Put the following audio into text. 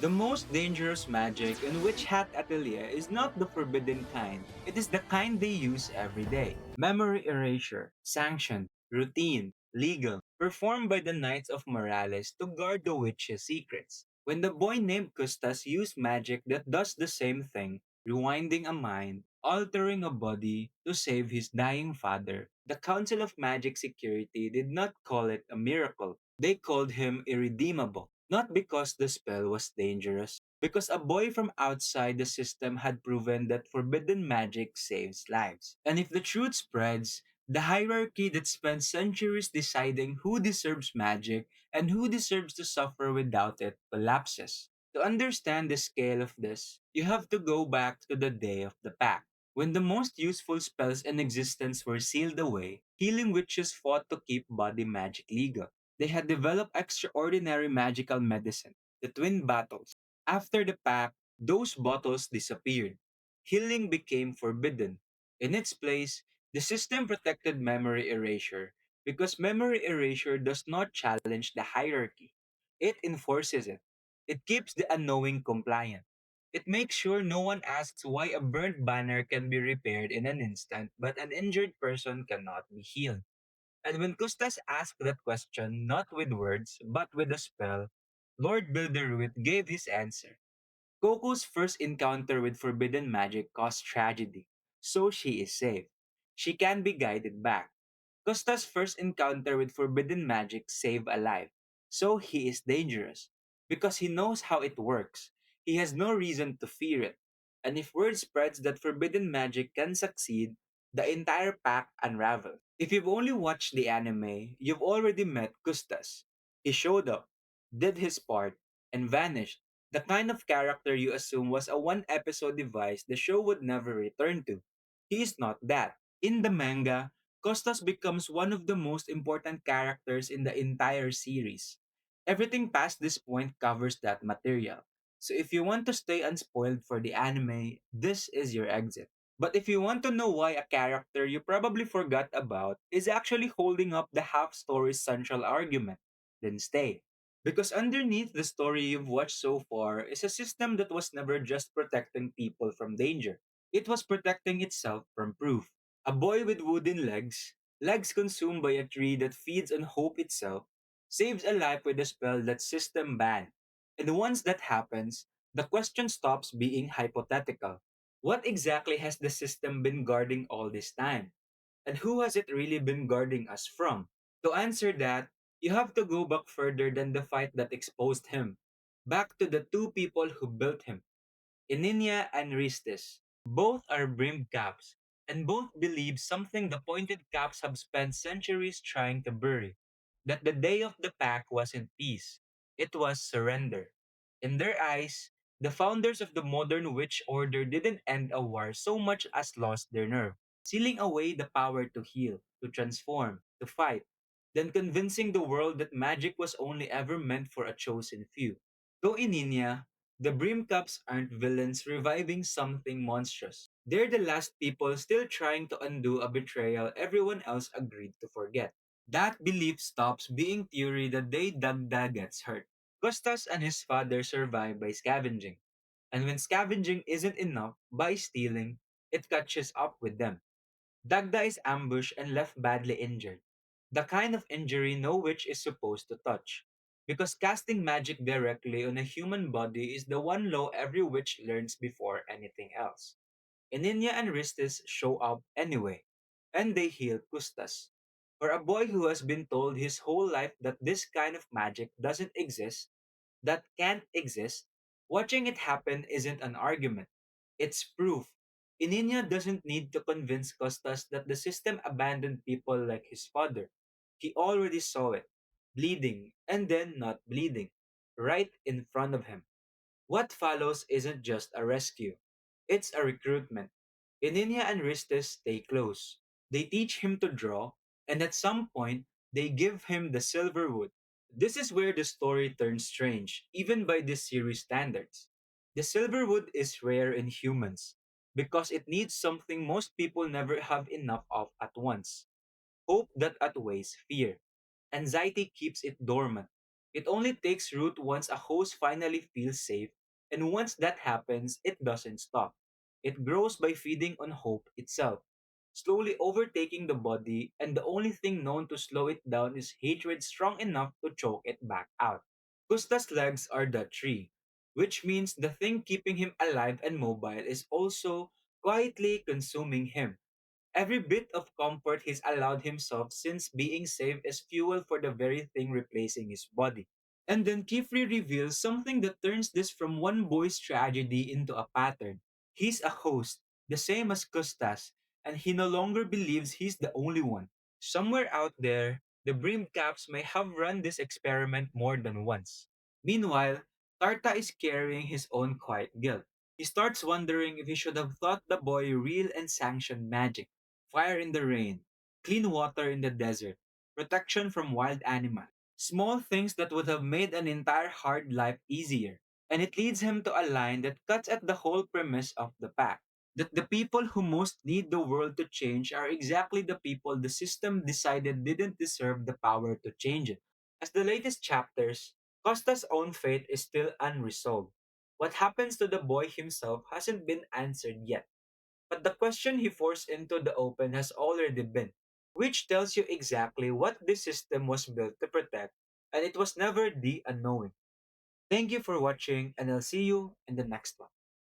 The most dangerous magic in Witch Hat Atelier is not the forbidden kind. It is the kind they use every day. Memory erasure, sanctioned, routine, legal, performed by the Knights of Morales to guard the witch's secrets. When the boy named Custas used magic that does the same thing, rewinding a mind, altering a body to save his dying father, the Council of Magic Security did not call it a miracle. They called him irredeemable, not because the spell was dangerous, because a boy from outside the system had proven that forbidden magic saves lives. And if the truth spreads, the hierarchy that spent centuries deciding who deserves magic and who deserves to suffer without it collapses. To understand the scale of this, you have to go back to the day of the pact. When the most useful spells in existence were sealed away, healing witches fought to keep body magic legal. They had developed extraordinary magical medicine, the twin bottles. After the pact, those bottles disappeared. Healing became forbidden. In its place, the system protected memory erasure because memory erasure does not challenge the hierarchy. It enforces it. It keeps the unknowing compliant. It makes sure no one asks why a burnt banner can be repaired in an instant, but an injured person cannot be healed. And when Custas asked that question, not with words, but with a spell, Lord Bilderwit gave his answer. Coco's first encounter with forbidden magic caused tragedy, so she is safe. She can be guided back. Costa's first encounter with forbidden magic saved a life, so he is dangerous. Because he knows how it works, he has no reason to fear it. And if word spreads that forbidden magic can succeed, the entire pack unravels. If you've only watched the anime, you've already met Custas. He showed up, did his part, and vanished. The kind of character you assume was a one episode device the show would never return to. He is not that. In the manga, Costas becomes one of the most important characters in the entire series. Everything past this point covers that material. So if you want to stay unspoiled for the anime, this is your exit. But if you want to know why a character you probably forgot about is actually holding up the half story's central argument, then stay. Because underneath the story you've watched so far is a system that was never just protecting people from danger. It was protecting itself from proof. A boy with wooden legs, legs consumed by a tree that feeds on hope itself, saves a life with a spell that system banned. And once that happens, the question stops being hypothetical. What exactly has the system been guarding all this time? And who has it really been guarding us from? To answer that, you have to go back further than the fight that exposed him. Back to the two people who built him, Eninia and Ristis. Both are brimmed caps, and both believe something the pointed caps have spent centuries trying to bury. That the day of the pack wasn't peace, it was surrender. In their eyes, the founders of the modern witch order didn't end a war so much as lost their nerve, sealing away the power to heal, to transform, to fight, then convincing the world that magic was only ever meant for a chosen few. To Eninia, the Brimcaps aren't villains reviving something monstrous. They're the last people still trying to undo a betrayal everyone else agreed to forget. That belief stops being theory the day Dagda gets hurt. Costas and his father survive by scavenging. And when scavenging isn't enough, by stealing, it catches up with them. Dagda is ambushed and left badly injured. The kind of injury no witch is supposed to touch. Because casting magic directly on a human body is the one law every witch learns before anything else. Eninia and Ristis show up anyway, and they heal Custas. For a boy who has been told his whole life that this kind of magic doesn't exist, that can't exist, watching it happen isn't an argument. It's proof. Ininya doesn't need to convince Costas that the system abandoned people like his father. He already saw it, bleeding and then not bleeding, right in front of him. What follows isn't just a rescue, it's a recruitment. Ininya and Ristes stay close. They teach him to draw, and at some point, they give him the silver wood. This is where the story turns strange, even by this series standards. The silver wood is rare in humans because it needs something most people never have enough of at once: hope that outweighs fear. Anxiety keeps it dormant. It only takes root once a host finally feels safe, and once that happens, it doesn't stop. It grows by feeding on hope itself, slowly overtaking the body, and the only thing known to slow it down is hatred strong enough to choke it back out. Gusta's legs are the tree, which means the thing keeping him alive and mobile is also quietly consuming him. Every bit of comfort he's allowed himself since being saved is fuel for the very thing replacing his body. And then Kifri reveals something that turns this from one boy's tragedy into a pattern. He's a host, the same as Custas, and he no longer believes he's the only one. Somewhere out there, the Brimcaps may have run this experiment more than once. Meanwhile, Tarta is carrying his own quiet guilt. He starts wondering if he should have taught the boy real and sanctioned magic, fire in the rain, clean water in the desert, protection from wild animals. Small things that would have made an entire hard life easier. And it leads him to a line that cuts at the whole premise of the pack. That the people who most need the world to change are exactly the people the system decided didn't deserve the power to change it. As the latest chapters, Costa's own fate is still unresolved. What happens to the boy himself hasn't been answered yet. But the question he forced into the open has already been, which tells you exactly what this system was built to protect, and it was never the unknowing. Thank you for watching, and I'll see you in the next one.